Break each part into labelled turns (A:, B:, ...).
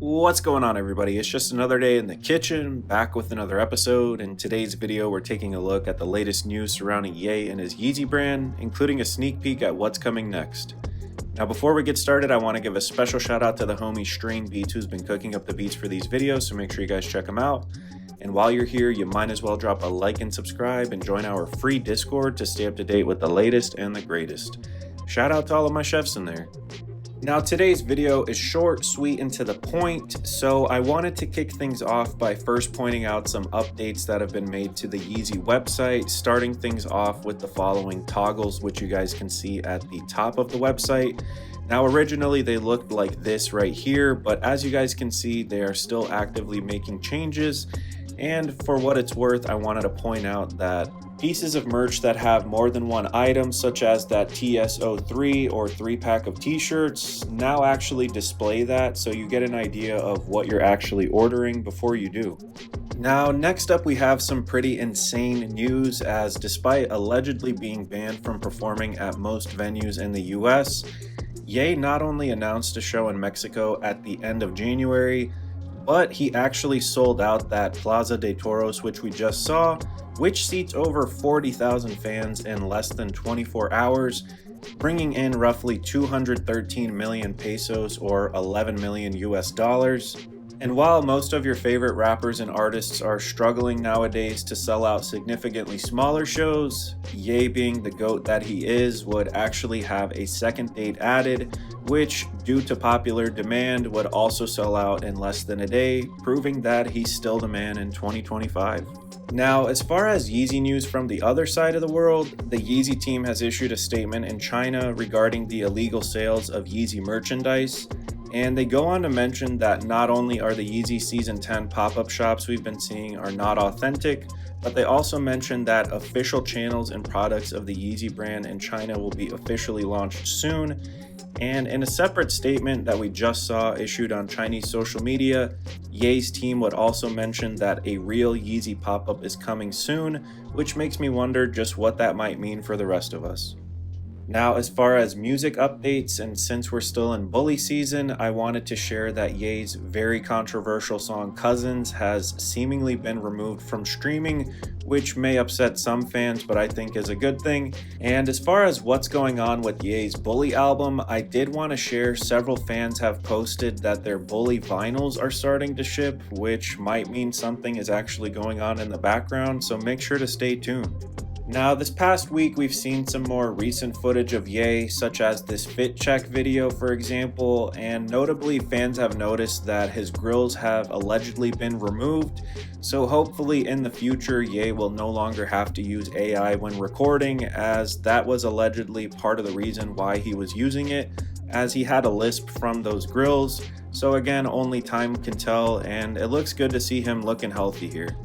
A: What's going on, everybody? It's just another day in the kitchen, back with another episode. In today's video, we're taking a look at the latest news surrounding Ye and his Yeezy brand, including a sneak peek at what's coming next. Now, before we get started, I want to give a special shout out to the homie Strain Beats, who's been cooking up the beats for these videos, so make sure you guys check him out. And while you're here, you might as well drop a like and subscribe and join our free Discord to stay up to date with the latest and the greatest. Shout out to all of my chefs in there. Now, today's video is short, sweet, and to the point, so I wanted to kick things off by first pointing out some updates that have been made to the Yeezy website, starting things off with the following toggles, which you guys can see at the top of the website. Now, originally they looked like this right here, but as you guys can see, they are still actively making changes. And for what it's worth, I wanted to point out that pieces of merch that have more than one item, such as that TSO3 or 3-pack of t-shirts, now actually display that, so you get an idea of what you're actually ordering before you do. Now, next up, we have some pretty insane news, as despite allegedly being banned from performing at most venues in the US, Ye not only announced a show in Mexico at the end of January, but he actually sold out that Plaza de Toros, which we just saw, which seats over 40,000 fans in less than 24 hours, bringing in roughly 213 million pesos or 11 million US dollars. And while most of your favorite rappers and artists are struggling nowadays to sell out significantly smaller shows, Ye, being the GOAT that he is, would actually have a second date added, which, due to popular demand, would also sell out in less than a day, proving that he's still the man in 2025. Now, as far as Yeezy news from the other side of the world, the Yeezy team has issued a statement in China regarding the illegal sales of Yeezy merchandise. And they go on to mention that not only are the Yeezy Season 10 pop-up shops we've been seeing are not authentic, but they also mention that official channels and products of the Yeezy brand in China will be officially launched soon. And in a separate statement that we just saw issued on Chinese social media, Ye's team would also mention that a real Yeezy pop-up is coming soon, which makes me wonder just what that might mean for the rest of us. Now, as far as music updates, and since we're still in bully season, I wanted to share that Ye's very controversial song Cousins has seemingly been removed from streaming, which may upset some fans, but I think is a good thing. And as far as what's going on with Ye's Bully album, I did want to share several fans have posted that their Bully vinyls are starting to ship, which might mean something is actually going on in the background, so make sure to stay tuned. Now, this past week, we've seen some more recent footage of Ye, such as this fit check video, for example, and notably, fans have noticed that his grills have allegedly been removed, so hopefully in the future, Ye will no longer have to use AI when recording, as that was allegedly part of the reason why he was using it, as he had a lisp from those grills. So again, only time can tell, and it looks good to see him looking healthy here.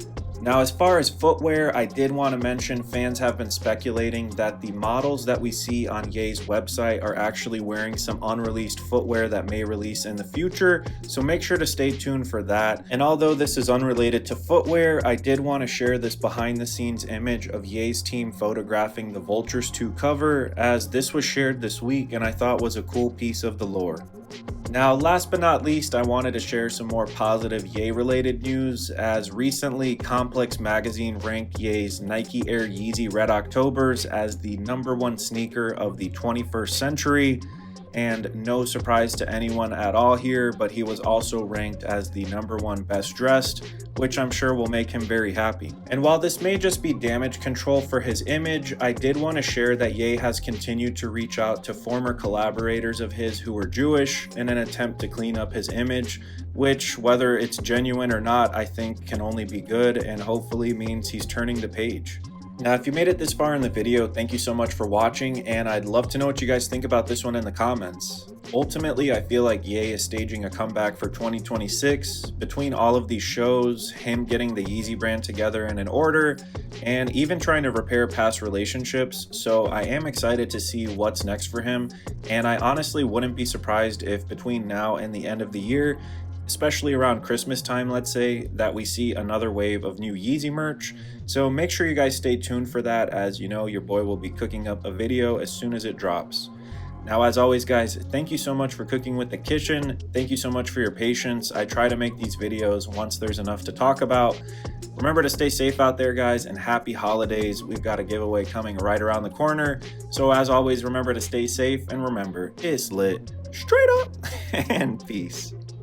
A: Now, as far as footwear, I did want to mention fans have been speculating that the models that we see on Ye's website are actually wearing some unreleased footwear that may release in the future, so make sure to stay tuned for that. And although this is unrelated to footwear, I did want to share this behind the scenes image of Ye's team photographing the Vultures 2 cover, as this was shared this week and I thought was a cool piece of the lore. Now, last but not least, I wanted to share some more positive Ye-related news, as recently Complex Magazine ranked Ye's Nike Air Yeezy Red Octobers as the #1 sneaker of the 21st century. And no surprise to anyone at all here, but he was also ranked as the #1 best dressed, which I'm sure will make him very happy. And while this may just be damage control for his image, I did want to share that Ye has continued to reach out to former collaborators of his who were Jewish in an attempt to clean up his image, which, whether it's genuine or not, I think can only be good and hopefully means he's turning the page. Now, if you made it this far in the video, thank you so much for watching, and I'd love to know what you guys think about this one in the comments. Ultimately, I feel like Ye is staging a comeback for 2026. Between all of these shows, him getting the Yeezy brand together in an order, and even trying to repair past relationships, so I am excited to see what's next for him, and I honestly wouldn't be surprised if between now and the end of the year, especially around Christmas time, let's say, that we see another wave of new Yeezy merch. So make sure you guys stay tuned for that, as you know your boy will be cooking up a video as soon as it drops. Now, as always, guys, thank you so much for cooking with the kitchen. Thank you so much for your patience. I try to make these videos once there's enough to talk about. Remember to stay safe out there, guys, and happy holidays. We've got a giveaway coming right around the corner. So as always, remember to stay safe and remember, it's lit straight up and peace.